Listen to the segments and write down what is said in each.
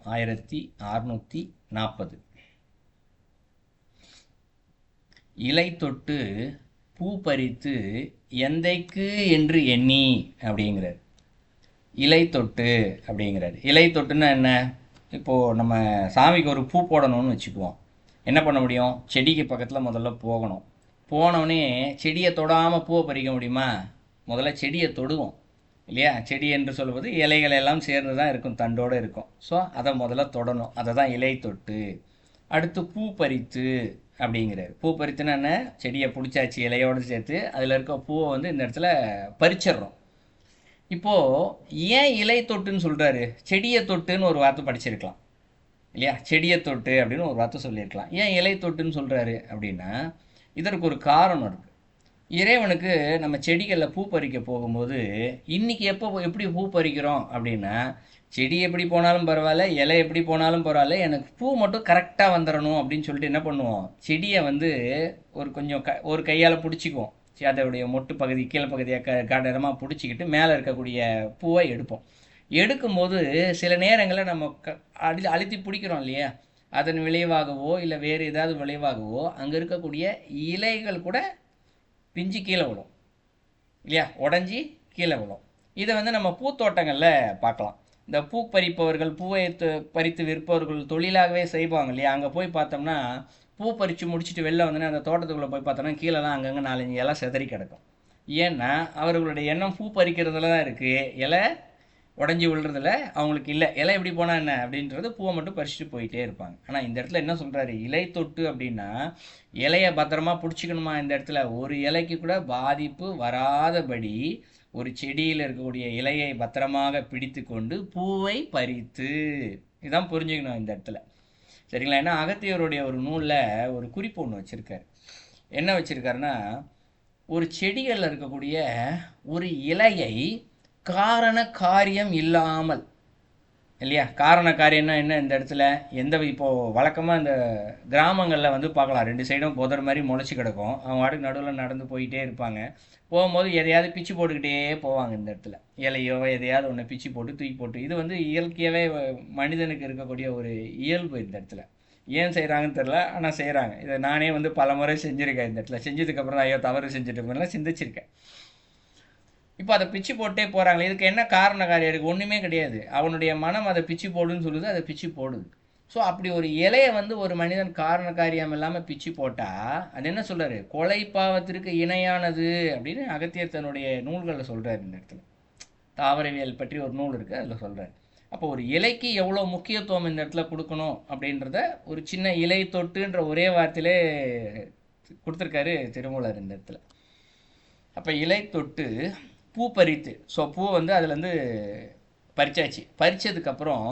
1640. இலை தொட்டு பூ பறித்து எந்தைக்கு என்று எண்ணி அப்படிங்கிறார். இலை தொட்டு அப்படிங்கிறார். இலை தொட்டுன்னா என்ன? இப்போது நம்ம சாமிக்கு ஒரு பூ போடணும்னு வச்சுக்குவோம். என்ன பண்ண முடியும்? செடிக்கு பக்கத்தில் முதல்ல போகணும். போனோடனே செடியை தொடாமல் பூவை பறிக்க முடியுமா? முதல்ல செடியை தொடுவோம் இல்லையா? செடி என்று சொல்வது இலைகள் எல்லாம் சேர்ந்து தான் இருக்கும், தண்டோடு இருக்கும். ஸோ அதை முதல்ல தொடணும். அதை தான் இலை தொட்டு. அடுத்து பூ பறித்து அப்படிங்கிறார். பூ பறித்துன்னா என்ன? செடியை பிடிச்சாச்சு இலையோடு சேர்த்து, அதில் இருக்க பூவை வந்து இந்த இடத்துல பறிச்சிடுறோம். இப்போது ஏன் இலை தொட்டுன்னு சொல்கிறாரு? செடியை தொட்டுன்னு ஒரு வார்த்தை படிச்சிருக்கலாம் இல்லையா? செடியை தொட்டு அப்படின்னு ஒரு வார்த்தை சொல்லியிருக்கலாம். ஏன் இலை தொட்டுன்னு சொல்கிறாரு அப்படின்னா, இதற்கு ஒரு காரணம் இருக்குது. இறைவனுக்கு நம்ம செடிகளில் பூ பறிக்க போகும்போது, இன்றைக்கி எப்படி பூ பறிக்கிறோம் அப்படின்னா, செடி எப்படி போனாலும் பரவாயில்ல, இலை எப்படி போனாலும் பரவாயில்ல, எனக்கு பூ மட்டும் கரெக்டாக வந்துடணும் அப்படின்னு சொல்லிட்டு என்ன பண்ணுவோம்? செடியை வந்து ஒரு கையால் பிடிச்சிக்குவோம். அதோடைய மொட்டு பகுதி கீழே பகுதியை கடனமாக பிடிச்சிக்கிட்டு மேலே இருக்கக்கூடிய பூவை எடுப்போம். எடுக்கும்போது சில நேரங்களில் நம்ம அழுத்தி பிடிக்கிறோம் இல்லையா? அதன் விளைவாகவோ இல்லை வேறு ஏதாவது விளைவாகவோ அங்கே இருக்கக்கூடிய இலைகள் கூட பிஞ்சு கீழே விழும் இல்லையா? உடஞ்சி கீழே விழும். இதை வந்து நம்ம பூத்தோட்டங்களில் பார்க்கலாம். இந்த பூ பறிப்பவர்கள், பூவை பறித்து விற்பவர்கள் தொழிலாகவே செய்வாங்க இல்லையா? அங்கே போய் பார்த்தோம்னா பூ பறித்து முடிச்சுட்டு வெளில வந்தோன்னே அந்த தோட்டத்துக்குள்ளே போய் பார்த்தோம்னா கீழெல்லாம் அங்கங்கே 4-5 இலை செதறி கிடக்கும். ஏன்னா அவர்களுடைய எண்ணம் பூ பறிக்கிறதுல தான் இருக்குது, இலை உடஞ்சி விழுறதில்ல அவங்களுக்கு. இல்லை இலை எப்படி போனால் என்ன அப்படின்றது, பூவை மட்டும் பறிச்சுட்டு போயிட்டே இருப்பாங்க. ஆனால் இந்த இடத்துல என்ன சொல்கிறாரு? இலை தொட்டு அப்படின்னா இலையை பத்திரமா பிடிச்சிக்கணுமா? இந்த இடத்துல ஒரு இலைக்கு கூட பாதிப்பு வராதபடி ஒரு செடியில் இருக்கக்கூடிய இலையை பத்திரமாக பிடித்து கொண்டு பூவை பறித்து, இதுதான் புரிஞ்சுக்கணும் இந்த இடத்துல. சரிங்களா? ஏன்னா அகத்தியருடைய ஒரு நூலில் ஒரு குறிப்பு ஒன்று வச்சுருக்காரு. என்ன வச்சுருக்காருன்னா, ஒரு செடிகளில் இருக்கக்கூடிய ஒரு இலையை காரண காரியம் இல்லாமல் இல்லையா? காரண காரியம்னா என்ன? இந்த இடத்துல இப்போது வழக்கமாக இந்த கிராமங்களில் வந்து பார்க்கலாம், 2 சைடும் புதர் மாதிரி முளைச்சி கிடக்கும். அவங்க வாட்டுக்கு நடுவில் நடந்து போயிட்டே இருப்பாங்க. போகும்போது எதையாவது பிச்சு போட்டுக்கிட்டே போவாங்க. இந்த இடத்துல இலையோ எதையாவது ஒன்று பிச்சு போட்டு தூக்கி போட்டு, இது வந்து இயற்கையாகவே மனிதனுக்கு இருக்கக்கூடிய ஒரு இயல்பு. இந்த இடத்துல ஏன் செய்கிறாங்கன்னு தெரில, ஆனால் செய்கிறாங்க. இதை நானே வந்து பல முறை செஞ்சுருக்கேன். இந்த இடத்துல செஞ்சதுக்கப்புறம் ஐயோ தவறு செஞ்சுட்டு சிந்திச்சிருக்கேன். இப்போ அதை பிச்சு போட்டே போகிறாங்களே, இதுக்கு என்ன காரண காரியம் இருக்குது? ஒன்றுமே கிடையாது. அவனுடைய மனம் அதை பிச்சு போடுன்னு சொல்லுது, அதை பிச்சு போடுது. ஸோ அப்படி ஒரு இலையை வந்து ஒரு மனிதன் காரண காரியம் இல்லாமல் பிச்சு போட்டால் அது என்ன சொல்கிறாரு? கொலை பாவத்திற்கு இணையானது அப்படின்னு அகத்தியர் தன்னுடைய நூல்களில் சொல்கிறார். இந்த இடத்துல தாவரவியல் பற்றி ஒரு நூல் இருக்குது, அதில் சொல்கிறார். அப்போ ஒரு இலைக்கு எவ்வளோ முக்கியத்துவம் இந்த இடத்துல கொடுக்கணும் அப்படின்றத ஒரு சின்ன இலை தொட்டுன்ற ஒரே வார்த்தையிலே கொடுத்துருக்காரு திருமூலர் இந்த இடத்துல. அப்போ இலை தொட்டு பூ பறித்து, ஸோ பூ வந்து அதுலேருந்து பறிச்சாச்சு. பறித்ததுக்கப்புறம்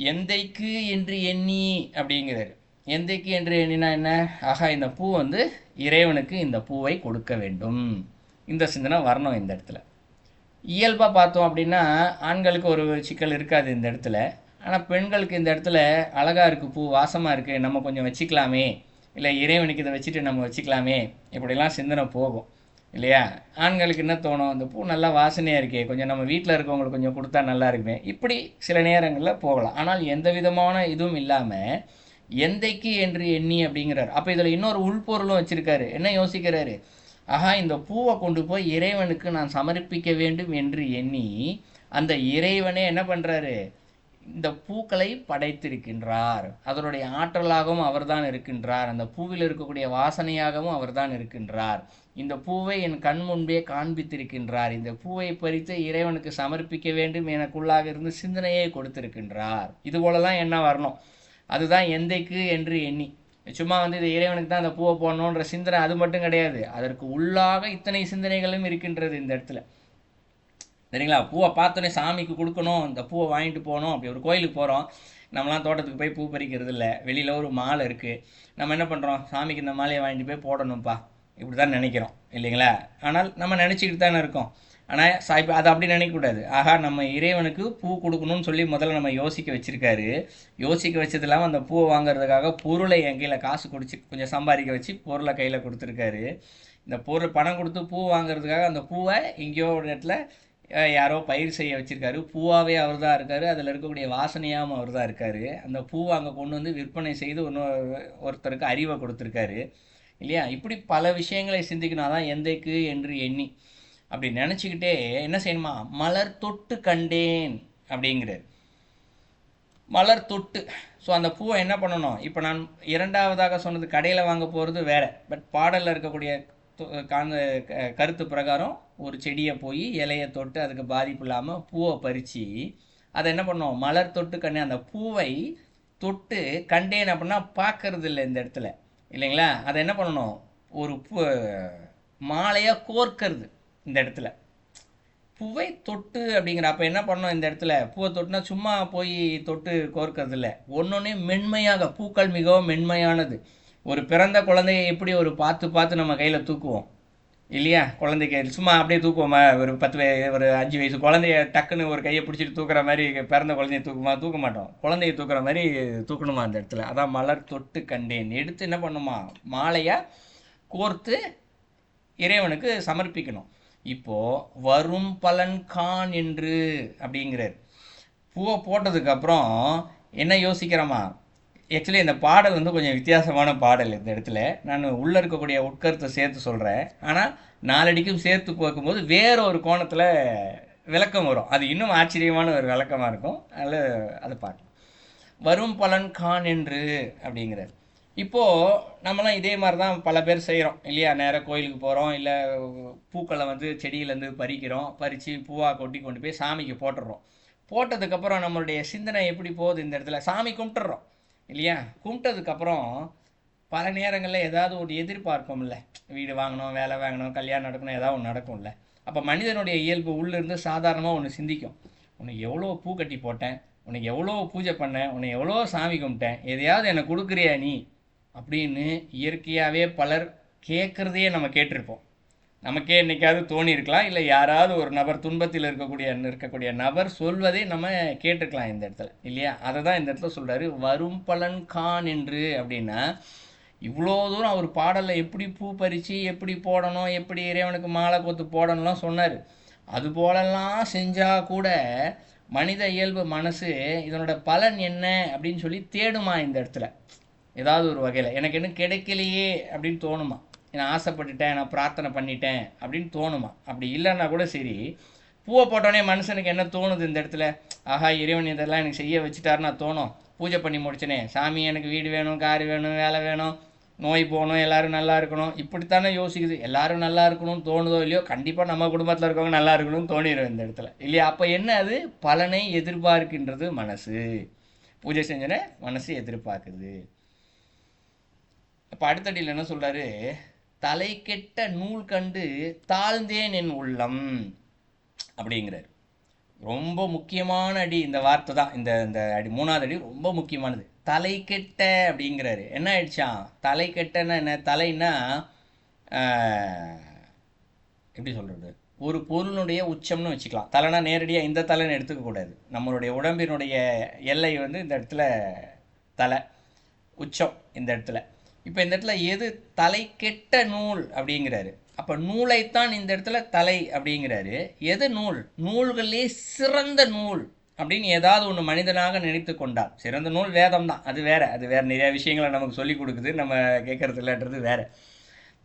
எந்தைக்கு என்று எண்ணி அப்படிங்கிறாரு. எந்தைக்கு என்று எண்ணினா என்ன? ஆகா, இந்த பூ வந்து இறைவனுக்கு இந்த பூவை கொடுக்க வேண்டும், இந்த சிந்தனை வரணும் இந்த இடத்துல. இயல்பாக பார்த்தோம் அப்படின்னா ஆண்களுக்கு ஒரு சிக்கல் இருக்காது இந்த இடத்துல. ஆனால் பெண்களுக்கு இந்த இடத்துல அழகாக இருக்குது, பூ வாசமாக இருக்குது, நம்ம கொஞ்சம் வச்சுக்கலாமே, இல்லை இறைவனுக்கு இதை வச்சுட்டு நம்ம வச்சுக்கலாமே, இப்படிலாம் சிந்தனை போகும் இல்லையா? ஆண்களுக்கு என்ன தோணும்? அந்த பூ நல்லா வாசனையாக இருக்கே, கொஞ்சம் நம்ம வீட்டில் இருக்கவங்களுக்கு கொஞ்சம் கொடுத்தா நல்லா இருக்குமே, இப்படி சில நேரங்களில் போகலாம். ஆனால் எந்த விதமான இதுவும் இல்லாமல் எந்தைக்கு என்று எண்ணி அப்படிங்கிறார். அப்போ இதில் இன்னொரு உள்பொருளும் வச்சுருக்காரு. என்ன யோசிக்கிறாரு? ஆகா, இந்த பூவை கொண்டு போய் இறைவனுக்கு நான் சமர்ப்பிக்க வேண்டும் என்று எண்ணி அந்த இறைவனே என்ன பண்ணுறாரு? இந்த பூக்களை படைத்திருக்கின்றார். அதனுடைய ஆற்றலாகவும் அவர்தான் இருக்கின்றார். அந்த பூவில் இருக்கக்கூடிய வாசனையாகவும் அவர்தான் இருக்கின்றார். இந்த பூவை என் கண் முன்பே காண்பித்திருக்கின்றார். இந்த பூவை பறித்து இறைவனுக்கு சமர்ப்பிக்க வேண்டும் எனக்குள்ளாக இருந்து சிந்தனையை கொடுத்திருக்கின்றார். இது போலலாம் என்ன வரணும்? அதுதான் எந்தைக்கு என்று எண்ணி. சும்மா வந்து இது இறைவனுக்கு தான் அந்த பூவை போடணுன்ற சிந்தனை அது மட்டும் கிடையாது, அதற்கு உள்ளாக இத்தனை சிந்தனைகளும் இருக்கின்றது இந்த இடத்துல. சரிங்களா? பூவை பார்த்தோன்னே சாமிக்கு கொடுக்கணும், இந்த பூவை வாங்கிட்டு போகணும். அப்படி ஒரு கோயிலுக்கு போகிறோம், நம்மளாம் தோட்டத்துக்கு போய் பூ பறிக்கிறது இல்லை, வெளியில் ஒரு மாலை இருக்குது, நம்ம என்ன பண்ணுறோம்? சாமிக்கு இந்த மாலையை வாங்கிட்டு போய் போடணும்ப்பா, இப்படி தான் நினைக்கிறோம் இல்லைங்களா? ஆனால் நம்ம நினச்சிக்கிட்டு தானே இருக்கோம். ஆனால் இப்போ அதை அப்படி நினைக்கக்கூடாது. ஆகா, நம்ம இறைவனுக்கு பூ கொடுக்கணும்னு சொல்லி முதல்ல நம்ம யோசிக்க வச்சுருக்காரு. யோசிக்க வச்சது இல்லாமல் அந்த பூவை வாங்குறதுக்காக பொருளை என் கையில் காசு கொடுத்து கொஞ்சம் சம்பாதிக்க வச்சு பொருளை கையில் கொடுத்துருக்காரு. இந்த பொருள் பணம் கொடுத்து பூ வாங்குறதுக்காக அந்த பூவை எங்கேயோ ஒரு இடத்துல யாரோ பயிர் செய்ய வச்சுருக்காரு, பூவாகவே அவர் தான் இருக்கார், அதில் இருக்கக்கூடிய வாசனையாகவும் அவர் தான் இருக்கார். அந்த பூவை அங்கே கொண்டு வந்து விற்பனை செய்து ஒருத்தருக்கு அறிவை கொடுத்துருக்காரு இல்லையா? இப்படி பல விஷயங்களை சிந்திக்கணும். அதான் எந்தைக்கு என்று எண்ணி அப்படி நினச்சிக்கிட்டே என்ன செய்யணுமா, மலர் தொட்டு கண்டேன் அப்படிங்கிறார். மலர் தொட்டு. ஸோ அந்த பூவை என்ன பண்ணணும், இப்போ நான் இரண்டாவதாக சொன்னது கடையில் வாங்க போகிறது வேறு, பட் பாடலில் இருக்கக்கூடிய கருத்து பிரகாரம் ஒரு செடியை போய் இலையை தொட்டு அதுக்கு பாதிப்பு இல்லாமல் பூவை பறித்து அதை என்ன பண்ணோம், மலர் தொட்டு கண்டேன். அந்த பூவை தொட்டு கண்டேன் அப்படின்னா பார்க்கறது இல்லை இந்த இடத்துல இல்லைங்களா? அதை என்ன பண்ணணும், ஒரு மாலையாக கோர்க்கறது இந்த இடத்துல. பூவை தொட்டு அப்படிங்கிற அப்போ என்ன பண்ணோம் இந்த இடத்துல, பூவை தொட்டுனா சும்மா போய் தொட்டு கோர்க்கறது இல்லை, ஒன்றொன்னே மென்மையாக. பூக்கள் மிகவும் மென்மையானது. ஒரு பிறந்த குழந்தையை எப்படி ஒரு பார்த்து நம்ம கையில் தூக்குவோம் இல்லையா? குழந்தைக்கு சும்மா அப்படியே தூக்குவோமா? ஒரு 5 வயசு குழந்தைய டக்குன்னு ஒரு கையை பிடிச்சிட்டு தூக்குற மாதிரி பிறந்த குழந்தைய தூக்க மாட்டோம். குழந்தைய தூக்குற மாதிரி தூக்கணுமா அந்த இடத்துல. அதான் மலர் தொட்டு கண்டேன். எடுத்து என்ன பண்ணுமா, மாலையாக கோர்த்து இறைவனுக்கு சமர்ப்பிக்கணும். இப்போது வரும் பலன் கான் என்று அப்படிங்கிறார். பூவை போட்டதுக்கப்புறம் என்ன யோசிக்கிறோமா, ஆக்சுவலி இந்த பாடல் வந்து கொஞ்சம் வித்தியாசமான பாடல். இந்த இடத்துல நான் உள்ளே இருக்கக்கூடிய உட்கருத்தை சேர்த்து சொல்கிறேன், ஆனால் நாலடிக்கும் சேர்த்து பார்க்கும்போது வேற ஒரு கோணத்தில் விளக்கம் வரும். அது இன்னும் ஆச்சரியமான ஒரு விளக்கமாக இருக்கும். அதில் அதை பார்க்கலாம். வரும் பலன் கான் என்று அப்படிங்கிறார். இப்போது நம்மளாம் இதே மாதிரி தான் பல பேர் செய்கிறோம் இல்லையா? நேராக கோயிலுக்கு போகிறோம், இல்லை பூக்களை வந்து செடியிலேருந்து பறித்து பூவாக கொண்டு போய் சாமிக்கு போட்டுடுறோம். போட்டதுக்கப்புறம் நம்மளுடைய சிந்தனை எப்படி போகுது இந்த இடத்துல, சாமி கும்பிட்டுறோம் இல்லையா? கும்பிட்டதுக்கப்புறம் பல நேரங்களில் ஏதாவது ஒரு எதிர்பார்ப்போம்ல, வீடு வாங்கணும், வேலை வாங்கணும், கல்யாணம் நடக்கணும், ஏதாவது ஒன்று நடக்கும்ல. அப்போ மனிதனுடைய இயல்பு உள்ளிருந்து சாதாரணமாக ஒன்று சிந்திக்கும், உனக்கு எவ்வளோ பூ கட்டி போட்டேன், உனக்கு எவ்வளோ பூஜை பண்ணேன், உன்னை எவ்வளோ சாமி கும்பிட்டேன், எதையாவது எனக்கு கொடுக்குறியா நீ அப்படின்னு இயற்கையாகவே பலர் கேட்குறதையே நம்ம கேட்டிருப்போம். நமக்கே என்னைக்காவது தோணி இருக்கலாம், இல்லை யாராவது ஒரு நபர் துன்பத்தில் இருக்கக்கூடிய நபர் சொல்வதை நம்ம கேட்டிருக்கலாம் இந்த இடத்துல இல்லையா? அதை தான் இந்த இடத்துல சொல்கிறாரு, வரும் பலன் கான் என்று. அப்படின்னா இவ்வளோ தூரம் அவர் பாடலில் எப்படி பூ பறித்து எப்படி போடணும், எப்படி இறைவனுக்கு மாலை கொத்து போடணும்லாம் சொன்னார். அது போலெல்லாம் செஞ்சால் கூட மனித இயல்பு மனசு இதனோட பலன் என்ன அப்படின்னு சொல்லி தேடுமா இந்த இடத்துல. ஏதாவது ஒரு வகையில் எனக்கு என்ன கிடைக்கலையே அப்படின்னு தோணுமா, நான் ஆசைப்பட்டுட்டேன், நான் பிரார்த்தனை பண்ணிட்டேன் அப்படின்னு தோணுமா? அப்படி இல்லைன்னா கூட சரி, பூவை போட்டோடனே மனுஷனுக்கு என்ன தோணுது இந்த இடத்துல, ஆஹா இறைவன் இதெல்லாம் எனக்கு செய்ய வச்சுட்டாருன்னா தோணும். பூஜை பண்ணி முடிச்சனே, சாமி எனக்கு வீடு வேணும், கார் வேணும், வேலை வேணும், நோய் போகணும், எல்லோரும் நல்லா இருக்கணும், இப்படித்தானே யோசிக்குது. எல்லோரும் நல்லா இருக்கணும்னு தோணுதோ இல்லையோ, கண்டிப்பாக நம்ம குடும்பத்தில் இருக்கவங்க நல்லா இருக்கணும்னு தோணிடும் இந்த இடத்துல இல்லையா? அப்போ என்ன, அது பலனை எதிர்பார்க்கின்றது மனசு. பூஜை செஞ்சோன்னே மனசு எதிர்பார்க்குது. அப்போ அடுத்தடியில் என்ன சொல்கிறாரு, தலை கெட்ட நூல் கண்டு தாழ்ந்தேன் என் உள்ளம் அப்படிங்கிறார். ரொம்ப முக்கியமான அடி இந்த வார்த்தை தான். இந்த அடி, மூணாவது அடி ரொம்ப முக்கியமானது. தலை கெட்ட அப்படிங்கிறாரு. என்ன ஆயிடுச்சான், தலை கெட்டன்னா என்ன, தலைன்னா எப்படி சொல்கிறது, ஒரு பொருளுடைய உச்சம்னு வச்சுக்கலாம். தலைனா நேரடியாக இந்த தலைன்னு எடுத்துக்கக்கூடாது. நம்மளுடைய உடம்பினுடைய எல்லை வந்து இந்த இடத்துல தலை, உச்சம் இந்த இடத்துல. இப்போ இந்த இடத்துல எது தலை கெட்ட நூல் அப்படிங்கிறாரு. அப்போ நூலைத்தான் இந்த இடத்துல தலை அப்படிங்கிறாரு. எது நூல், நூல்களே சிறந்த நூல் அப்படின்னு ஏதாவது ஒன்று மனிதனாக நினைத்து கொண்டார். சிறந்த நூல் வேதம் தான், அது வேற நிறைய விஷயங்களை நமக்கு சொல்லி கொடுக்குது, நம்ம கேட்கறது இல்லைன்றது வேற.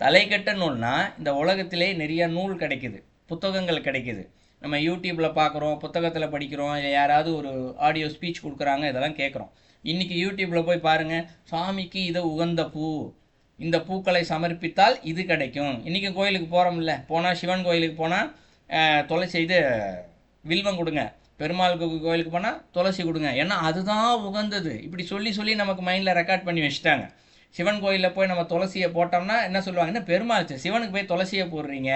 தலை கெட்ட நூல்னா இந்த உலகத்திலே நிறைய நூல் கிடைக்குது, புத்தகங்கள் கிடைக்குது. நம்ம யூடியூப்பில் பார்க்குறோம், புத்தகத்தில் படிக்கிறோம், யாராவது ஒரு ஆடியோ ஸ்பீச் கொடுக்குறாங்க, இதெல்லாம் கேட்குறோம். இன்றைக்கி யூடியூப்பில் போய் பாருங்கள், சாமிக்கு இதை உகந்த பூ, இந்த பூக்களை சமர்ப்பித்தால் இது கிடைக்கும். இன்றைக்கி கோயிலுக்கு போகிறோம்ல, போனால் சிவன் கோயிலுக்கு போனால் துளசி இது வில்வம் கொடுங்க, பெருமாள் கோயிலுக்கு போனால் துளசி கொடுங்க, ஏன்னா அதுதான் உகந்தது. இப்படி சொல்லி நமக்கு மைண்டில் ரெக்கார்ட் பண்ணி வச்சுட்டாங்க. சிவன் கோயிலில் போய் நம்ம துளசியை போட்டோம்னா என்ன சொல்லுவாங்க, என்ன பெருமாள் சிவனுக்கு போய் துளசியை போடுறீங்க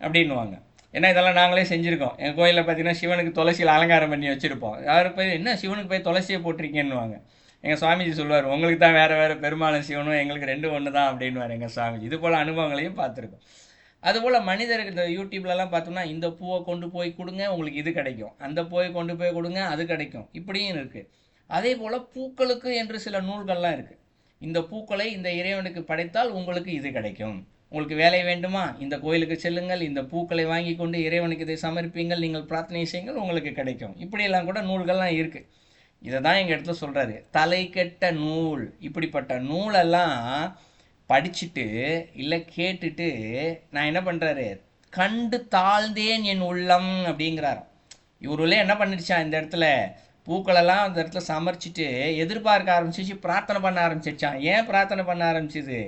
அப்படின்னுவாங்க. ஏன்னா இதெல்லாம் நாங்களே செஞ்சுருக்கோம். எங்கள் கோயிலில் பார்த்தீங்கன்னா சிவனுக்கு துளசியில் அலங்காரம் பண்ணி வச்சுருப்போம். யார் போய் என்ன சிவனுக்கு போய் துளசியை போட்டிருக்கீங்கன்னுவாங்க. எங்கள் சுவாமிஜி சொல்லுவார், உங்களுக்கு தான் வேறு பெருமாளும் சிவனும், எங்களுக்கு 2 ஒன்று தான் அப்படின்வார் எங்கள் சுவாமிஜி. இது போல் அனுபவங்களையும் பார்த்துருக்கோம். அதுபோல் மனிதர்கள் இந்த யூடியூப்லலாம் பார்த்தோம்னா, இந்த பூவை கொண்டு போய் கொடுங்க உங்களுக்கு இது கிடைக்கும், அந்த பூவை கொண்டு போய் கொடுங்க அது கிடைக்கும், இப்படியும் இருக்குது. அதே போல் பூக்களுக்கு என்று சில நூல்கள்லாம் இருக்குது. இந்த பூக்களை இந்த இறைவனுக்கு படைத்தால் உங்களுக்கு இது கிடைக்கும், உங்களுக்கு வேலை வேண்டுமா, இந்த கோயிலுக்கு செல்லுங்கள், இந்த பூக்களை வாங்கி கொண்டு இறைவனுக்கு இதை சமர்ப்பீங்கள், நீங்கள் பிரார்த்தனை செய்யுங்கள், உங்களுக்கு கிடைக்கும். இப்படியெல்லாம் கூட நூல்கள்லாம் இருக்குது. இதை தான் எங்கள் இடத்துல சொல்கிறாரு, தலை கெட்ட நூல். இப்படிப்பட்ட நூலெல்லாம் படிச்சுட்டு இல்லை கேட்டுட்டு நான் என்ன பண்ணுறாரு, கண்டு தாழ்ந்தேன் என் உள்ளம் அப்படிங்கிறாராம். இவருள்ளே என்ன பண்ணிடுச்சான், இந்த இடத்துல பூக்களெல்லாம் அந்த இடத்துல சமர்ச்சிட்டு எதிர்பார்க்க ஆரம்பிச்சிச்சு, பிரார்த்தனை பண்ண ஆரம்பிச்சிச்சான். ஏன் பிரார்த்தனை பண்ண ஆரம்பிச்சிது,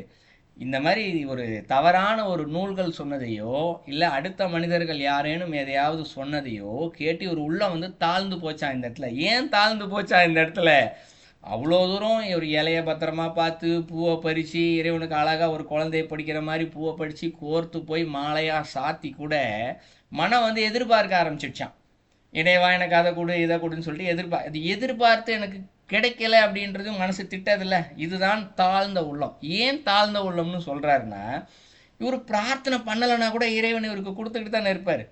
இந்த மாதிரி ஒரு தவறான ஒரு நூல்கள் சொன்னதையோ இல்லை அடுத்த மனிதர்கள் யாரேனும் எதையாவது சொன்னதையோ கேட்டு ஒரு உள்ளம் வந்து தாழ்ந்து போச்சான் இந்த இடத்துல. ஏன் தாழ்ந்து போச்சா இந்த இடத்துல, அவ்வளோ தூரம் ஒரு இலையை பத்திரமா பார்த்து பூவை பறித்து இறைவனுக்கு அழகாக ஒரு குழந்தைய படிக்கிற மாதிரி பூவை பறித்து கோர்த்து போய் மாலையாக சாத்தி கூட மனம் வந்து எதிர்பார்க்க ஆரம்பிச்சிடுச்சான். இடைவா எனக்கு அதை கொடு இதை கொடுன்னு சொல்லிட்டு எதிர்பார்த்து எனக்கு கிடைக்கல அப்படின்றது மனசு திட்டதில்ல. இதுதான் தாழ்ந்த உள்ளம். ஏன் தாழ்ந்த உள்ளம்னு சொல்கிறாருன்னா, இவர் பிரார்த்தனை பண்ணலைன்னா கூட இறைவன் இவருக்கு கொடுத்துக்கிட்டு தானே இருப்பார்.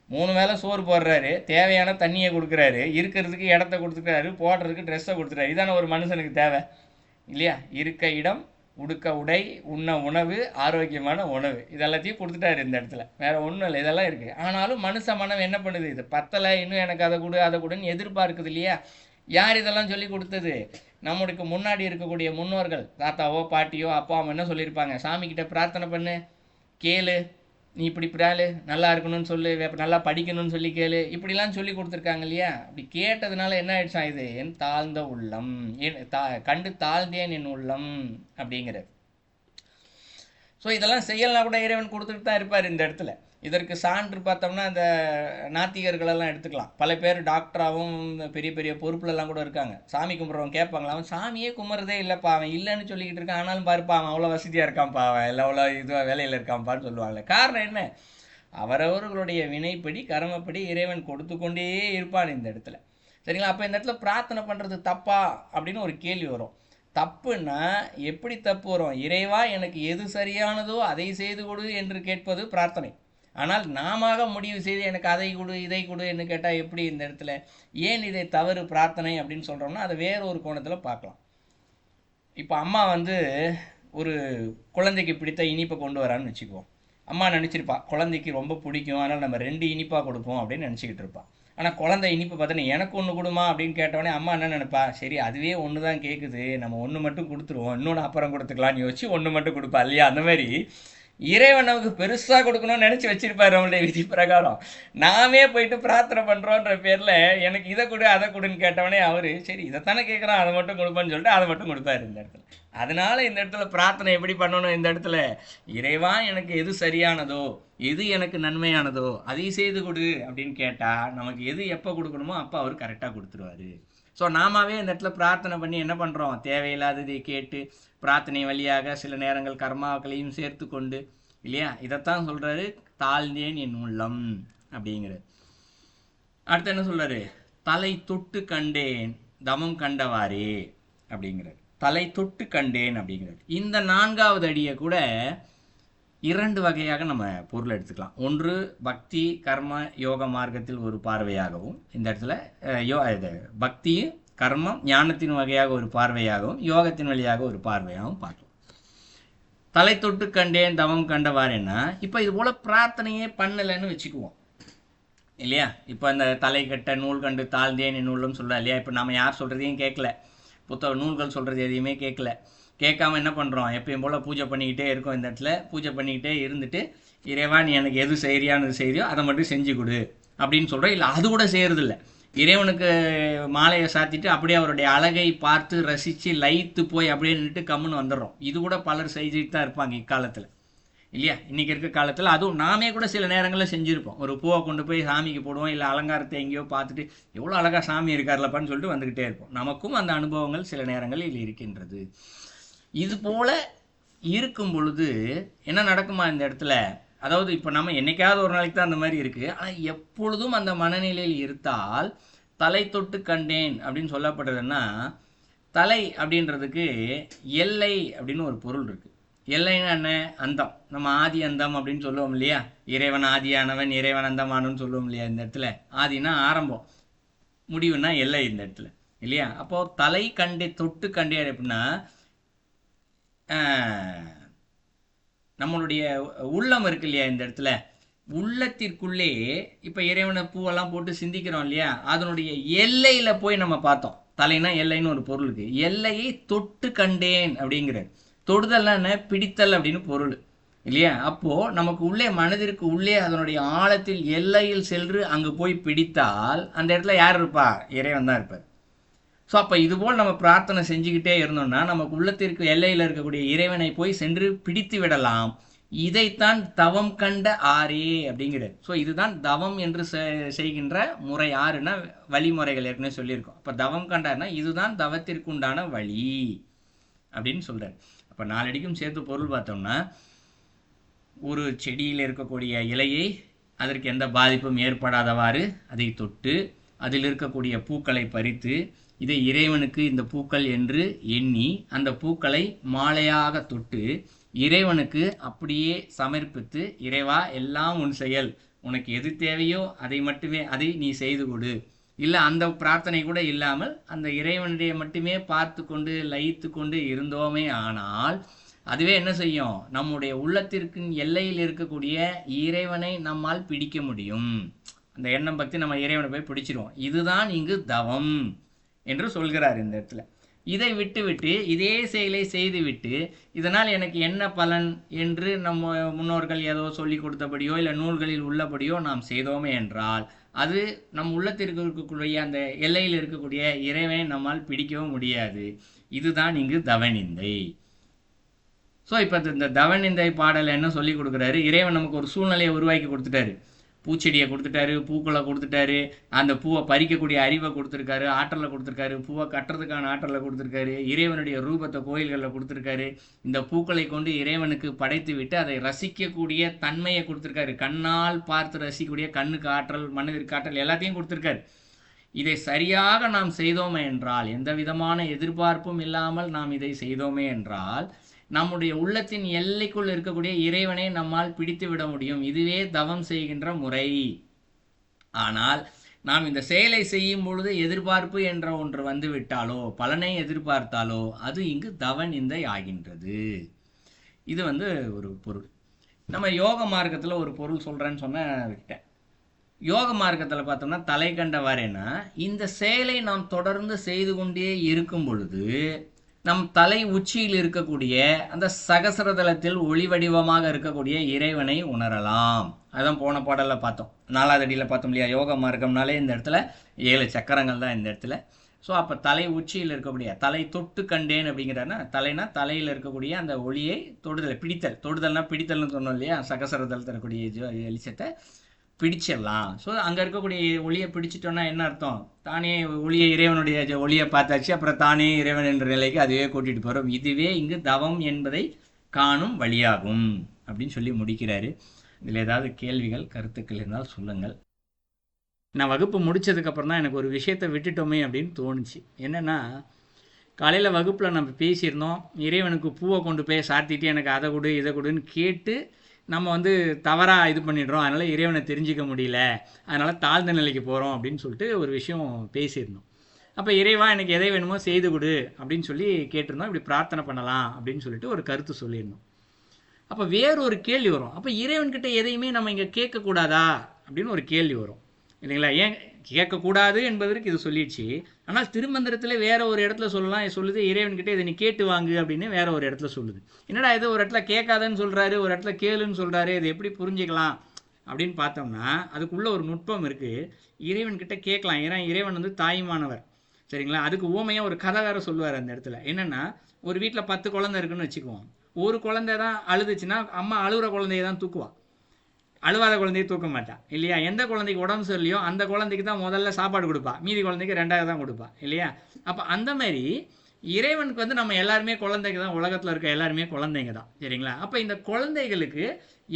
3 வேளை சோறு போடுறாரு, தேவையான தண்ணியை கொடுக்குறாரு, இருக்கிறதுக்கு இடத்த கொடுத்துக்கிறாரு, போடுறதுக்கு ட்ரெஸ்ஸை கொடுத்துறாரு. இதான ஒரு மனுஷனுக்கு தேவை இல்லையா? இருக்க இடம், உடுக்க உடை, உண்ண உணவு, ஆரோக்கியமான உணவு, இதெல்லாத்தையும் கொடுத்துட்டாரு இந்த இடத்துல. வேறு ஒன்றும் இல்லை, இதெல்லாம் இருக்குது. ஆனாலும் மனுஷ மனம் என்ன பண்ணுது, இது பத்தலை, இன்னும் எனக்கு அதை கொடு அதை கொடுன்னு எதிர்பார்க்குது இல்லையா? யார் இதெல்லாம் சொல்லி கொடுத்தது? நம்மளுக்கு முன்னாடி இருக்கக்கூடிய முன்னோர்கள், தாத்தாவோ பாட்டியோ அப்பா அம்மா என்ன சொல்லியிருப்பாங்க, சாமிக்கிட்ட பிரார்த்தனை பண்ணு, கேளு, நீ இப்படி பிராளு, நல்லா இருக்கணும்னு சொல்லு, நல்லா படிக்கணும்னு சொல்லி கேளு, இப்படிலாம் சொல்லி கொடுத்துருக்காங்க இல்லையா? அப்படி கேட்டதுனால என்ன ஆயிடுச்சா, இது என் தாழ்ந்த உள்ளம், கண்டு தாழ்ந்தேன் என் உள்ளம் அப்படிங்கிறது. ஸோ இதெல்லாம் செய்யலாம் கூட இறைவன் கொடுத்துட்டு தான் இருப்பார் இந்த இடத்துல. இதற்கு சான்று பார்த்தோம்னா இந்த நாத்திகர்களெல்லாம் எடுத்துக்கலாம். பல பேர் டாக்டராகவும் பெரிய பெரிய பொறுப்புலெல்லாம் கூட இருக்காங்க. சாமி கும்பிட்றவங்க கேட்பாங்களா, அவன் சாமியே கும்பிட்றதே இல்லைப்பா, அவன் இல்லைன்னு சொல்லிக்கிட்டு இருக்கான், ஆனாலும் பாருப்பா அவன் அவ்வளோ வசதியாக இருக்கான்ப்பா, அவன் இல்லை அவ்வளோ இதுவாக வேலையில் இருக்கான்ப்பான்னு சொல்லுவாங்களே. காரணம் என்ன, அவரவர்களுடைய வினைப்படி கர்மப்படி இறைவன் கொடுத்து கொண்டே இருப்பான் இந்த இடத்துல. சரிங்களா? அப்போ இந்த இடத்துல பிரார்த்தனை பண்ணுறது தப்பா அப்படின்னு ஒரு கேள்வி வரும். தப்புன்னா எப்படி தப்பு வரும், இறைவா எனக்கு எது சரியானதோ அதை செய்து கொடு என்று கேட்பது பிரார்த்தனை. ஆனால் நாம முடிவு செய்து எனக்கு அதை கொடு இதை கொடு என்று கேட்டால் எப்படி இந்த இடத்துல, ஏன் இதை தவறு பிரார்த்தனை அப்படின்னு சொல்கிறோம்னா அதை வேற ஒரு கோணத்தில் பார்க்கலாம். இப்போ அம்மா வந்து ஒரு குழந்தைக்கு பிடித்த இனிப்பை கொண்டு வரான்னு வச்சுக்குவோம். அம்மா நினச்சிருப்பா குழந்தைக்கு ரொம்ப பிடிக்கும், அதனால் நம்ம 2 இனிப்பாக கொடுப்போம் அப்படின்னு நினச்சிக்கிட்டு இருப்பாள். ஆனால் குழந்தை இனிப்பு பார்த்தோன்னா எனக்கு ஒன்று கொடுமா அப்படின்னு கேட்டவொடனே அம்மா என்ன நினைப்பா, சரி அதுவே ஒன்று தான் கேட்குது, நம்ம ஒன்று மட்டும் கொடுத்துருவோம், இன்னொன்று அப்புறம் கொடுத்துக்கலான்னு யோசிச்சு ஒன்று மட்டும் கொடுப்பா இல்லையா? அந்த மாதிரி இறைவன் நமக்கு பெருசாக கொடுக்கணும்னு நினச்சி வச்சிருப்பார் நம்மளுடைய விதி பிரகாரம். நாமே போயிட்டு பிரார்த்தனை பண்ணுறோன்ற பேரில் எனக்கு இதை கொடு அதை கொடுன்னு கேட்டவனே அவர் சரி இதைத்தானே கேட்குறான் அதை மட்டும் கொடுப்பேன்னு சொல்லிட்டு அதை மட்டும் கொடுப்பாரு இந்த இடத்துல. அதனால இந்த இடத்துல பிரார்த்தனை எப்படி பண்ணணும், இந்த இடத்துல இறைவா எனக்கு எது சரியானதோ எது எனக்கு நன்மையானதோ அதை செய்து கொடு அப்படின்னு கேட்டால் நமக்கு எது எப்போ கொடுக்கணுமோ அப்போ அவர் கரெக்டாக கொடுத்துருவாரு. ஸோ நாமாவே இந்த இடத்துல பிரார்த்தனை பண்ணி என்ன பண்ணுறோம், தேவையில்லாததை கேட்டு பிரார்த்தனை வழியாக சில நேரங்கள் கர்மாக்களையும் சேர்த்து கொண்டு இல்லையா, இதைத்தான் சொல்கிறாரு தாழ்ந்தேன் என் உள்ளம் அப்படிங்கிறது. அடுத்து என்ன சொல்கிறாரு, தலை தொட்டு கண்டேன் தமம் கண்டவாரே அப்படிங்கிறார். தலை தொட்டு கண்டேன் அப்படிங்கிறார். இந்த 4வது அடியை கூட 2 வகையாக நம்ம பொருள் எடுத்துக்கலாம். ஒன்று பக்தி கர்ம யோக மார்க்கத்தில் ஒரு பார்வையாகவும், இந்த இடத்துல பக்தி கர்மம் ஞானத்தின் வகையாக ஒரு பார்வையாகவும் யோகத்தின் வழியாக ஒரு பார்வையாகவும் பார்க்கலாம். தலை தொட்டு கண்டேன் தவம் கண்டவாறேன்னா இப்போ இது போல் பிரார்த்தனையே பண்ணலைன்னு வச்சுக்குவோம் இல்லையா? இப்போ இந்த தலை கட்ட நூல் கண்டு தாழ்ந்தேன் என் உள்ளம் சொல்ல இல்லையா? இப்போ நம்ம யார் சொல்கிறதையும் கேட்கல, புத்தக நூல்கள் சொல்கிறது எதையுமே கேட்கல, கேட்காம என்ன பண்ணுறோம், எப்பயும் போல் பூஜை பண்ணிக்கிட்டே இருக்கோம். இந்த இடத்துல பூஜை பண்ணிக்கிட்டே இருந்துட்டு இறைவா நீ எனக்கு எது சரியானது செய்யறியோ அதை மட்டும் செஞ்சு கொடு அப்படின்னு சொல்கிறோம். இல்லை அது கூட செய்கிறதில்ல, இறைவனுக்கு மாலையை சாத்திட்டு அப்படியே அவருடைய அழகை பார்த்து ரசித்து லயித்து போய் அப்படியே நின்றுட்டு கம்முன்னு வந்துடுறோம். இது கூட பலர் செஞ்சுட்டு தான் இருப்பாங்க இக்காலத்தில் இல்லையா? இன்றைக்கி இருக்க காலத்தில் அதுவும் நாமே கூட சில நேரங்களில் செஞ்சுருப்போம். ஒரு பூவை கொண்டு போய் சாமிக்கு போடுவோம், இல்லை அலங்காரத்தை எங்கேயோ பார்த்துட்டு எவ்வளோ அழகாக சாமி இருக்கார்லப்பான்னு சொல்லிட்டு வந்துக்கிட்டே இருப்போம். நமக்கும் அந்த அனுபவங்கள் சில நேரங்களில் இருக்கின்றது. இது போல் இருக்கும் பொழுது என்ன நடக்குமா இந்த இடத்துல, அதாவது இப்போ நம்ம என்னைக்காவது ஒரு நாளைக்கு தான் அந்த மாதிரி இருக்குது, ஆனால் எப்பொழுதும் அந்த மனநிலையில் இருந்தால் தலை தொட்டு கண்டேன் அப்படின்னு சொல்லப்படுறதுன்னா, தலை அப்படின்றதுக்கு எல்லை அப்படின்னு ஒரு பொருள் இருக்குது. எல்லைன்னா என்ன, அந்தம், நம்ம ஆதி அந்தம் அப்படின்னு சொல்லுவோம் இல்லையா? இறைவன் ஆதியானவன் இறைவன் அந்தமானவன் சொல்லுவோம் இல்லையா? இந்த இடத்துல ஆதினா ஆரம்பம், முடிவுனா எல்லை இந்த இடத்துல இல்லையா? அப்போது தலை கண்டே தொட்டு கண்டேன் அப்படின்னா நம்மளுடைய உள்ளம் இருக்கு இல்லையா, இந்த இடத்துல உள்ளத்திற்குள்ளே இப்போ இறைவனை பூவெல்லாம் போட்டு சிந்திக்கிறோம் இல்லையா, அதனுடைய எல்லையில போய் நம்ம பார்த்தோம். தலைனா எல்லைன்னு ஒரு பொருள் இருக்கு. எல்லையை தொட்டு கண்டேன் அப்படிங்கிற தொடுதல்னா என்ன, பிடித்தல் அப்படின்னு பொருள் இல்லையா. அப்போ நமக்கு உள்ளே மனதிற்கு உள்ளே அதனுடைய ஆழத்தில் எல்லையில் சென்று அங்கு போய் பிடித்தால் அந்த இடத்துல யார் இருப்பா, இறைவன் தான் இருப்பார். ஸோ அப்போ இதுபோல் நம்ம பிரார்த்தனை செஞ்சுக்கிட்டே இருந்தோம்னா நமக்கு உள்ளத்திற்கு எல்லையில் இருக்கக்கூடிய இறைவனை போய் சென்று பிடித்து விடலாம். இதைத்தான் தவம் கண்ட ஆரே அப்படிங்கிறது. ஸோ இதுதான் தவம் என்று செய்கின்ற முறை. ஆறுனா வழிமுறைகள் ஏற்கனவே சொல்லியிருக்கோம். அப்போ தவம் கண்டார்னா இதுதான் தவத்திற்குண்டான வழி அப்படின்னு சொல்றாரு. அப்போ நாலடிக்கும் சேர்த்து பொருள் பார்த்தோம்னா, ஒரு செடியில் இருக்கக்கூடிய இலையை அதற்கு எந்த பாதிப்பும் ஏற்படாதவாறு அதை தொட்டு அதில் இருக்கக்கூடிய பூக்களை பறித்து இதை இறைவனுக்கு இந்த பூக்கள் என்று எண்ணி அந்த பூக்களை மாலையாக தொட்டு இறைவனுக்கு அப்படியே சமர்ப்பித்து, இறைவா எல்லாம் உன் செயல், உனக்கு எது தேவையோ அதை மட்டுமே அதை நீ செய்து கொடு. இல்லை அந்த பிரார்த்தனை கூட இல்லாமல் அந்த இறைவனுடைய மட்டுமே பார்த்து கொண்டு லயித்து கொண்டு இருந்தோமே ஆனால் அதுவே என்ன செய்யும், நம்முடைய உள்ளத்திற்கு எல்லையில் இருக்கக்கூடிய இறைவனை நம்மால் பிடிக்க முடியும். அந்த எண்ணம் பற்றி நம்ம இறைவனை போய் பிடிச்சிருவோம். இதுதான் இங்கு தவம் என்று சொல்கிறார் இந்த இடத்துல. இதை விட்டுவிட்டு இதே செயலை செய்துவிட்டு இதனால் எனக்கு என்ன பலன் என்று நம்ம முன்னோர்கள் ஏதோ சொல்லி கொடுத்தபடியோ இல்லை நூல்களில் உள்ளபடியோ நாம் செய்தோமே என்றால் அது நம் உள்ளத்திற்கு இருக்கக்கூடிய அந்த எல்லையில் இருக்கக்கூடிய இறைவனை நம்மால் பிடிக்கவும் முடியாது. இதுதான் இங்கு தவநிந்தை. ஸோ இப்போ இந்த தவநிந்தை பாடல் என்ன சொல்லி கொடுக்குறாரு, இறைவன் நமக்கு ஒரு சூழ்நிலையை உருவாக்கி கொடுத்துட்டாரு. பூச்செடியை கொடுத்துட்டாரு, பூக்களை கொடுத்துட்டாரு, அந்த பூவை பறிக்கக்கூடிய அறிவை கொடுத்துருக்காரு, ஆற்றலை கொடுத்துருக்காரு, பூவை கட்டுறதுக்கான ஆற்றலை கொடுத்துருக்காரு, இறைவனுடைய ரூபத்தை கோயில்களில் கொடுத்துருக்காரு. இந்த பூக்களை கொண்டு இறைவனுக்கு படைத்து விட்டு அதை ரசிக்கக்கூடிய தன்மையை கொடுத்துருக்காரு. கண்ணால் பார்த்து ரசிக்கக்கூடிய கண்ணுக்கு ஆற்றல், மனதிற்கு ஆற்றல் எல்லாத்தையும் கொடுத்துருக்காரு. இதை சரியாக நாம் செய்தோமே என்றால், எந்த விதமான எதிர்பார்ப்பும் இல்லாமல் நாம் இதை செய்தோமே என்றால் நம்முடைய உள்ளத்தின் எல்லைக்குள் இருக்கக்கூடிய இறைவனை நம்மால் பிடித்து விட முடியும். இதுவே தவம் செய்கின்ற முறை. ஆனால் நாம் இந்த செயலை செய்யும் பொழுது எதிர்பார்ப்பு என்ற ஒன்று வந்து விட்டாலோ, பலனை எதிர்பார்த்தாலோ அது இங்கு தவநிந்தை ஆகின்றது. இது ஒரு பொருள். நம்ம யோக மார்க்கத்தில் ஒரு பொருள் சொல்கிறேன்னு சொன்ன விட்டேன். யோக மார்க்கத்தில் பார்த்தோம்னா தலை கண்டவாறேன்னா, இந்த செயலை நாம் தொடர்ந்து செய்து கொண்டே இருக்கும் பொழுது நம் தலை உச்சியில் இருக்கக்கூடிய அந்த சகசரதலத்தில் ஒளி வடிவமாக இருக்கக்கூடிய இறைவனை உணரலாம். அதான் போன பாடலில் பார்த்தோம், 4வது அடியில் பார்த்தோம் இல்லையா. யோக மார்க்கம்னாலே இந்த இடத்துல 7 சக்கரங்கள் தான் இந்த இடத்துல. ஸோ அப்போ தலை உச்சியில் இருக்கக்கூடிய, தலை தொட்டு கண்டேன் அப்படிங்கிறனா, தலைனா தலையில் இருக்கக்கூடிய அந்த ஒளியை தொடுதல், பிடித்தல். தொடுதல்னா பிடித்தல்னு சொன்னோம் இல்லையா, சகசரதல் தரக்கூடிய வெளிச்சத்தை பிடிச்சிடலாம். ஸோ அங்கே இருக்கக்கூடிய ஒளியை பிடிச்சிட்டோன்னா என்ன அர்த்தம், தானே ஒளியை இறைவனுடைய ஒளியை பார்த்தாச்சு, அப்புறம் தானே இறைவன் என்ற நிலைக்கு அதுவே கூட்டிகிட்டு போகிறோம். இதுவே இங்கு தவம் என்பதை காணும் வழியாகும் அப்படின்னு சொல்லி முடிக்கிறாரு. இதில் ஏதாவது கேள்விகள் கருத்துக்கள் இருந்தால் சொல்லுங்கள். நான் வகுப்பு முடித்ததுக்கப்புறம் தான் எனக்கு ஒரு விஷயத்தை விட்டுட்டோமே அப்படின்னு தோணுச்சு. என்னென்னா, காலையில் வகுப்பில் நம்ம பேசியிருந்தோம், இறைவனுக்கு பூவை கொண்டு போய் சாத்திட்டு எனக்கு அதை கொடு இதை கொடுன்னு கேட்டு நம்ம தவறாக இது பண்ணிடுறோம், அதனால் இறைவனை தெரிஞ்சிக்க முடியல, அதனால் தாழ்ந்த நிலைக்கு போகிறோம் அப்படின்னு சொல்லிட்டு ஒரு விஷயம் பேசியிருந்தோம். அப்போ இறைவா எனக்கு எதை வேணுமோ செய்து கொடு அப்படின்னு சொல்லி கேட்டிருந்தோம். இப்படி பிரார்த்தனை பண்ணலாம் அப்படின்னு சொல்லிட்டு ஒரு கருத்து சொல்லியிருந்தோம். அப்போ வேறு ஒரு கேள்வி வரும், அப்போ இறைவன்கிட்ட எதையுமே நம்ம இங்கே கேட்கக்கூடாதா அப்படின்னு ஒரு கேள்வி வரும் இல்லைங்களா. ஏன் கேட்கக்கூடாது என்பதற்கு இது சொல்லிடுச்சு, ஆனால் திருமந்திரத்தில் வேற ஒரு இடத்துல சொல்லுது இறைவன்கிட்ட இதை நீ கேட்டு வாங்கு அப்படின்னு வேற ஒரு இடத்துல சொல்லுது. என்னடா இது, ஒரு இடத்துல கேட்காதன்னு சொல்கிறாரு, ஒரு இடத்துல கேளுன்னு சொல்கிறாரு, இதை எப்படி புரிஞ்சிக்கலாம் அப்படின்னு பார்த்தோம்னா அதுக்குள்ளே ஒரு நுட்பம் இருக்குது. இறைவன்கிட்ட கேட்கலாம், ஏன்னா இறைவன் தாயுமானவர் சரிங்களா. அதுக்கு ஊமையாக ஒரு கதை வேற சொல்லுவார் அந்த இடத்துல. என்னென்னா, ஒரு வீட்டில் 10 குழந்தை இருக்குன்னு வச்சுக்குவோம். ஒரு குழந்தை தான் அழுதுச்சுன்னா அம்மா அழுகிற குழந்தைய தான் தூக்குவான், அழுவாத குழந்தைய தூக்க மாட்டான் இல்லையா. எந்த குழந்தைக்கு உடம்பு சரியில்லையோ அந்த குழந்தைக்கு தான் முதல்ல சாப்பாடு கொடுப்பா, மீதி குழந்தைக்கு 2வது தான் கொடுப்பா இல்லையா. அப்போ அந்த மாதிரி இறைவனுக்கு நம்ம எல்லாருமே குழந்தைங்க தான், உலகத்தில் இருக்க எல்லாருமே குழந்தைங்க தான் சரிங்களா. அப்போ இந்த குழந்தைகளுக்கு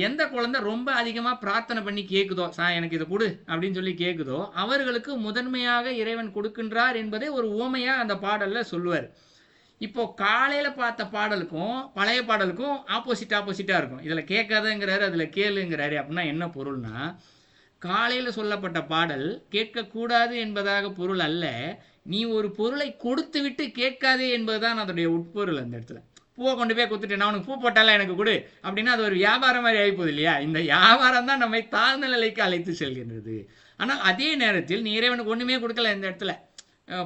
எந்த குழந்தை ரொம்ப அதிகமாக பிரார்த்தனை பண்ணி கேட்குதோ, எனக்கு இதை கொடு அப்படின்னு சொல்லி கேட்குதோ, அவர்களுக்கு முதன்மையாக இறைவன் கொடுக்கின்றார் என்பதை ஒரு உவமையாக அந்த பாடலில் சொல்லுவார். இப்போ காலையில் பார்த்த பாடலுக்கும் பழைய பாடலுக்கும் ஆப்போசிட்டாக இருக்கும். இதில் கேட்காதங்கிறாரு, அதில் கேளுங்கிறாரு. அப்படின்னா என்ன பொருள்னா, காலையில் சொல்லப்பட்ட பாடல் கேட்கக்கூடாது என்பதாக பொருள் அல்ல, நீ ஒரு பொருளை கொடுத்து விட்டு கேட்காதே என்பதுதான் அதோடைய உட்பொருள். அந்த இடத்துல பூவை கொண்டு போய் கொடுத்துட்டு நான் உனக்கு பூ போட்டால எனக்கு கொடு அப்படின்னா அது ஒரு வியாபாரம் மாதிரி ஆகிப்போகுது இல்லையா? இந்த வியாபாரம் தான் நம்மை தாழ்ந்த நிலைக்கு அழைத்து செல்கின்றது. ஆனால் அதே நேரத்தில் நீ இறைவனுக்கு ஒன்றுமே கொடுக்கல இந்த இடத்துல,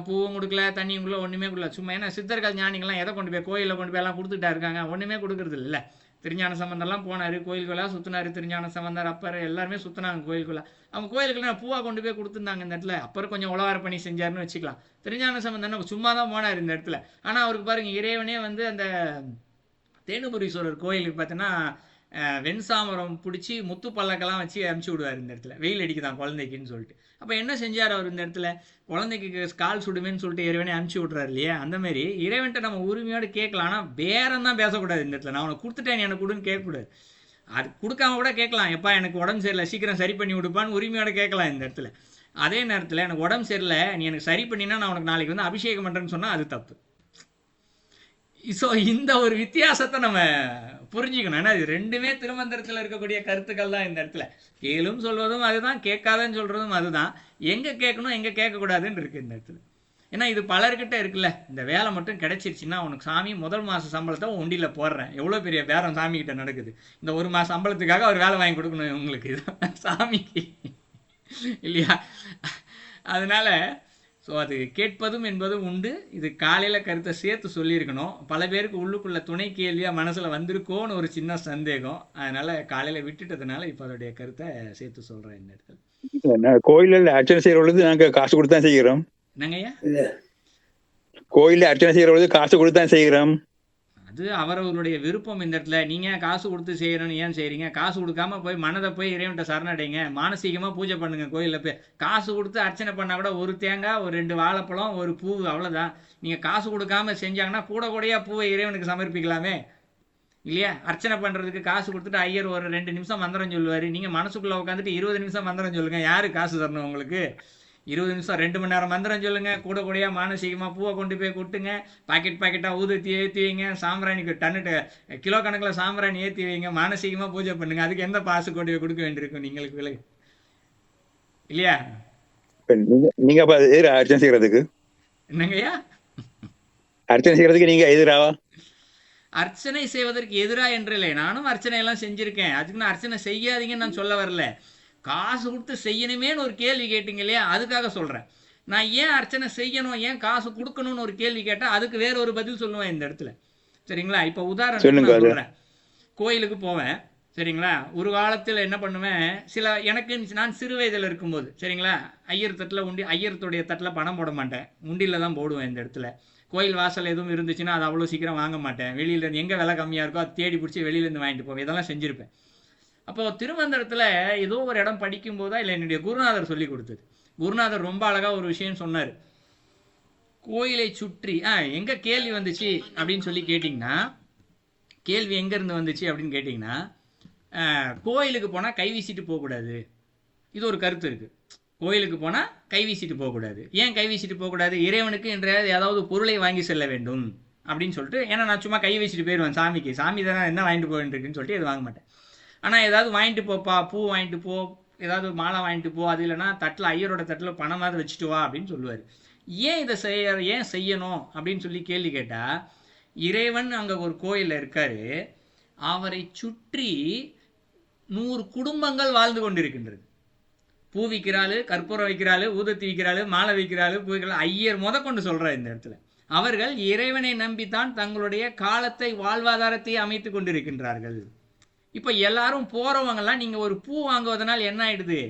பூவும் கொடுக்கல, தண்ணியும் கொடுக்கல, ஒன்றுமே கொடுக்கல. சும்மா ஏன்னா சித்தர்கள் ஞானிகள்லாம் எதை கொண்டு போய் கோயிலில் கொண்டு போய் எல்லாம் கொடுத்துட்டா இருக்காங்க, ஒன்றுமே கொடுக்கறது இல்லை. திருஞான சம்பந்தம்லாம் போனார், கோயில்களாக சுற்றினார். திருஞான சம்பந்தர் அப்பர் எல்லாருமே சுற்றினாங்க கோயிலுக்குள்ள. அவங்க கோயிலுக்குள்ள பூவா கொண்டு போய் கொடுத்துருந்தாங்க இந்த இடத்துல. அப்பர் கொஞ்சம் உழவார பண்ணி செஞ்சாருன்னு வச்சுக்கலாம். திருஞான சம்பந்தம் சும்மா தான் போனார் இந்த இடத்துல. ஆனால் அவருக்கு பாருங்க, இறைவனே வந்து அந்த தேனுபுரீஸ்வரர் கோயிலுக்கு பார்த்தீங்கன்னா வெண்சாமரம் பிடிச்சி முத்து பல்லக்கெல்லாம் வச்சு அமுச்சு விடுவார் இந்த இடத்துல, வெயில் அடிக்குதான் குழந்தைக்குன்னு சொல்லிட்டு. அப்போ என்ன செஞ்சார் அவர் இந்த இடத்துல? குழந்தைக்கு கால் சுடுமேன்னு சொல்லிட்டு இறைவனே அமுச்சு விட்றாரு இல்லையா? அந்த மாதிரி இறைவன்ட்ட நம்ம உரிமையோடு கேட்கலாம். ஆனால் பேரம் தான் பேசக்கூடாது இந்த இடத்துல. நான் உனக்கு கொடுத்துட்டேன் எனக்கு கொடுன்னு கேட்கக்கூடாது. அது கொடுக்காம கூட கேட்கலாம், எப்பா எனக்கு உடம்பு சரியில்லை சீக்கிரம் சரி பண்ணி விடுப்பான்னு உரிமையோட கேட்கலாம் இந்த இடத்துல. அதே நேரத்தில் எனக்கு உடம்பு சரியில்லை நீ எனக்கு சரி பண்ணினா நான் உனக்கு நாளைக்கு வந்து அபிஷேகம் பண்ணுறேன்னு சொன்னால் அது தப்பு. ஸோ இந்த ஒரு வித்தியாசத்தை நம்ம புரிஞ்சுக்கணும். ஏன்னா இது ரெண்டுமே திருமந்திரத்தில் இருக்கக்கூடிய கருத்துக்கள் தான் இந்த இடத்துல. கேளும் சொல்வதும் அதுதான், கேட்காதன்னு சொல்கிறதும் அதுதான். எங்கே கேட்கணும் எங்கே கேட்கக்கூடாதுன்னு இருக்குது இந்த இடத்துல. ஏன்னா இது பலர்கிட்ட இருக்குல்ல, இந்த வேலை மட்டும் கிடைச்சிருச்சுன்னா உனக்கு சாமி முதல் மாத சம்பளத்தை உண்டியில் போடுறேன். எவ்வளோ பெரிய பேரம் சாமிக்கிட்ட நடக்குது. இந்த ஒரு மாத சம்பளத்துக்காக அவர் வேலை வாங்கி கொடுக்கணும் உங்களுக்கு, இதுதான் சாமிக்கு இல்லையா? அதனால ஸோ அது கேட்பதும் என்பதும் உண்டு. இது காலையில் கருத்தை சேர்த்து சொல்லியிருக்கணும். பல பேருக்கு உள்ளுக்குள்ள துணை கேள்வியாக மனசில் வந்திருக்கோன்னு ஒரு சின்ன சந்தேகம். அதனால் காலையில் விட்டுட்டதுனால இப்போ அதோடைய கருத்தை சேர்த்து சொல்கிறேன் இந்த இடத்துல. கோயிலில் அர்ச்சனை செய்கிற பொழுது நாங்கள் காசு கொடுத்து தான் செய்கிறோம். என்னங்கய்யா? கோயிலில் அர்ச்சனை செய்கிற பொழுது காசு கொடுத்து தான் செய்கிறோம். அது அவரவருடைய விருப்பம் இந்த இடத்துல. நீங்கள் காசு கொடுத்து செய்யணும்னு ஏன் செய்கிறீங்க? காசு கொடுக்காம போய் மனதை போய் இறைவன்ட்ட சரணடைங்க, மானசீகமாக பூஜை பண்ணுங்க கோயிலில் போய். காசு கொடுத்து அர்ச்சனை பண்ணால் கூட ஒரு தேங்காய், ஒரு 2 வாழைப்பழம், ஒரு பூ, அவ்வளோதான். நீங்கள் காசு கொடுக்காம செஞ்சாங்கன்னா கூட கூடையாக பூவை இறைவனுக்கு சமர்ப்பிக்கலாமே இல்லையா? அர்ச்சனை பண்ணுறதுக்கு காசு கொடுத்துட்டு ஐயர் ஒரு 2 நிமிஷம் மந்திரம் சொல்லுவார். நீங்கள் மனசுக்குள்ளே உட்காந்துட்டு 20 நிமிஷம் மந்திரம் சொல்லுங்கள். யார் காசு தரணும் உங்களுக்கு? 20 நிமிஷம் 2 மணி நேரம் மந்திரம் சொல்லுங்க, கூட கூடையாக மானசீகமாக பூவை கொண்டு போய் கொட்டுங்க, பாக்கெட்டாக ஊதுத்தி ஏற்றி வைங்க, சாம்பிராணிக்கு கிலோ கணக்கில் சாம்பிராணி ஏற்றி வைங்க, மானசீகமாக பூஜை பண்ணுங்க. அதுக்கு எந்த பாசு கொண்டு போய் கொடுக்க வேண்டியிருக்கும் நீங்களுக்கு விலகு இல்லையா? நீங்க அர்ச்சனை செய்யறதுக்கு என்னங்கய்யா? அர்ச்சனை செய்யறதுக்கு நீங்க எதிராவா? அர்ச்சனை செய்வதற்கு எதிரா என்று இல்லை, நானும் அர்ச்சனை எல்லாம் செஞ்சிருக்கேன். அதுக்கு நான் அர்ச்சனை செய்யாதீங்கன்னு நான் சொல்ல வரல. காசு கொடுத்து செய்யணுமேன்னு ஒரு கேள்வி கேட்டீங்க இல்லையா? அதுக்காக சொல்கிறேன். நான் ஏன் அர்ச்சனை செய்யணும், ஏன் காசு கொடுக்கணும்னு ஒரு கேள்வி கேட்டால் அதுக்கு வேற ஒரு பதில் சொல்லுவேன் இந்த இடத்துல. சரிங்களா? இப்போ உதாரணத்துக்கு நான் சொல்கிறேன். கோயிலுக்கு போவேன் சரிங்களா? ஒரு காலத்தில் என்ன பண்ணுவேன், எனக்கு நான் சிறு வயதில் இருக்கும்போது சரிங்களா, ஐயர் தட்டில் ஐயரத்துடைய தட்டில் பணம் போட மாட்டேன், உண்டியில் தான் போடுவேன் இந்த இடத்துல. கோயில் வாசல் எதுவும் இருந்துச்சுன்னா அது அவ்வளோ சீக்கிரம் வாங்க மாட்டேன். வெளியிலேருந்து எங்கே விலை கம்மியாக இருக்கோ அது தேடி பிடிச்சி வெளியிலேருந்து வாங்கிட்டு போவேன். இதெல்லாம் செஞ்சுருப்பேன். அப்போது திருமந்திரத்தில் ஏதோ ஒரு இடம் படிக்கும்போதா இல்லை என்னுடைய குருநாதர் சொல்லி கொடுத்தது. குருநாதர் ரொம்ப அழகாக ஒரு விஷயம் சொன்னார். கோயிலை சுற்றி எங்கே கேள்வி வந்துச்சு அப்படின்னு சொல்லி கேட்டிங்கன்னா, கேள்வி எங்கேருந்து வந்துச்சு அப்படின்னு கேட்டிங்கன்னா, கோயிலுக்கு போனால் கை வீசிட்டு போகக்கூடாது. இது ஒரு கருத்து இருக்குது. கோயிலுக்கு போனால் கை வீசிட்டு போகக்கூடாது. ஏன் கை வீசிட்டு போகக்கூடாது? இறைவனுக்கு என்ற ஏதாவது பொருளை வாங்கி செல்ல வேண்டும் அப்படின்னு சொல்லிட்டு. ஏன்னா நான் சும்மா கை வீசிட்டு போயிடுவேன் சாமிக்கு, சாமி தானே என்ன வாங்கிட்டு போயிட்டுருக்குன்னு சொல்லிட்டு எது வாங்க மாட்டேன். ஆனால் ஏதாவது வாங்கிட்டு போப்பா, பூ வாங்கிட்டு போ, ஏதாவது மாலை வாங்கிட்டு போ, அது இல்லைன்னா தட்டில் ஐயரோட தட்டில் பணமாவது வச்சுட்டு வா அப்படின்னு சொல்லுவார். ஏன் இதை ஏன் செய்யணும் அப்படின்னு சொல்லி கேள்வி கேட்டால், இறைவன் அங்கே ஒரு கோயிலில் இருக்கார், அவரை சுற்றி 100 குடும்பங்கள் வாழ்ந்து கொண்டிருக்கின்றது. பூ விற்கிறாள், கற்பூரம் வைக்கிறாள், ஊதத்தி விற்கிறாள், மாலை வைக்கிறாள், பூ வைக்கிறாள், ஐயர் கொண்டு சொல்கிறார் இந்த இடத்துல. அவர்கள் இறைவனை நம்பித்தான் தங்களுடைய காலத்தை, வாழ்வாதாரத்தை அமைத்து கொண்டிருக்கின்றார்கள். இப்போ எல்லாரும் போகிறவங்கெல்லாம் நீங்கள் ஒரு பூ வாங்குவதனால் என்ன ஆயிடுது?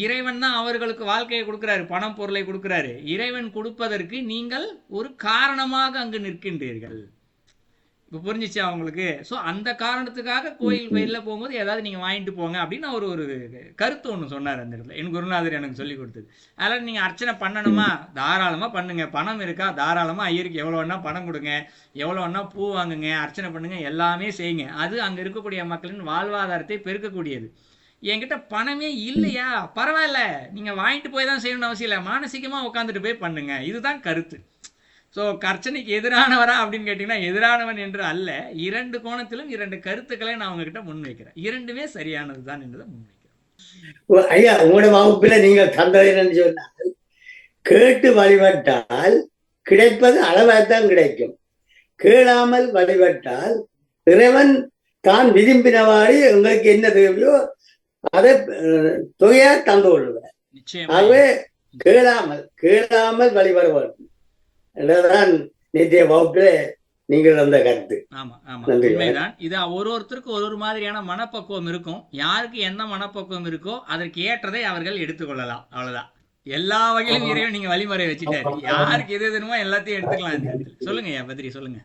இறைவன் தான் அவர்களுக்கு வாழ்க்கையை கொடுக்குறாரு, பணம் பொருளை கொடுக்குறாரு. இறைவன் கொடுப்பதற்கு நீங்கள் ஒரு காரணமாக அங்கு நிற்கின்றீர்கள். இப்போ புரிஞ்சிச்சு அவங்களுக்கு? ஸோ அந்த காரணத்துக்காக கோயில் வெளியில் போகும்போது ஏதாவது நீங்கள் வாங்கிட்டு போங்க அப்படின்னு அவர் ஒரு கருத்து ஒன்று சொன்னார் அந்த இடத்துல. என் குருநாதர் எனக்கு சொல்லி கொடுத்தது. அதனால் நீங்கள் அர்ச்சனை பண்ணணுமா, தாராளமாக பண்ணுங்க. பணம் இருக்கா, தாராளமாக ஐயருக்கு எவ்வளோ வேணா பணம் கொடுங்க, எவ்வளோ வேணா பூ வாங்குங்க, அர்ச்சனை பண்ணுங்க, எல்லாமே செய்யுங்க. அது அங்கே இருக்கக்கூடிய மக்களின் வாழ்வாதாரத்தை பெருக்கக்கூடியது. என்கிட்ட பணமே இல்லையா, பரவாயில்ல, நீங்கள் வாங்கிட்டு போய் தான் செய்யணும்னு அவசியம் இல்லை, மானசீகமாக உட்காந்துட்டு போய் பண்ணுங்க. இதுதான் கருத்து. ஸோ அர்ச்சனைக்கு எதிரானவரா அப்படின்னு கேட்டிங்கன்னா, எதிரானவன் என்று அல்ல. 2 கோணத்திலும் 2 கருத்துக்களை நான் உங்ககிட்ட முன்வைக்கிறேன். 2மே சரியானது தான் என்றதை முன்வைக்கிறேன். ஐயா, உங்களோட வகுப்பில் நீங்கள் தந்தது என்னன்னு சொன்னால், கேட்டு வழிபட்டால் கிடைப்பது அளவாகத்தான் கிடைக்கும். கேளாமல் வழிபட்டால் இறைவன் தான் விரும்பினவாறு எங்களுக்கு என்ன தேவையோ அதை தொகையா தந்து கொள்ளுவார். நிச்சயமா ஆகவே கேளாமல் வழிபட வேண்டும் என்றதான் நேற்றைய வகுப்பிலே நீங்கள் அந்த கருத்து. ஆமா ஆமா நன்றி. உண்மைதான். இது ஒருத்தருக்கு ஒரு மாதிரியான மனப்பக்குவம் இருக்கும். யாருக்கு என்ன மனப்பக்குவம் இருக்கோ அதற்கு ஏற்றதை அவர்கள் எடுத்துக்கொள்ளலாம். அவ்வளவுதான். எல்லா வகையிலும் இறைவன் நீங்க வழிமுறை வச்சுட்டாரு. யாருக்கு எது எதுனுமோ எல்லாத்தையும் எடுத்துக்கலாம். இந்த இடத்துல. சொல்லுங்க ஐயா பத்ரி, சொல்லுங்க.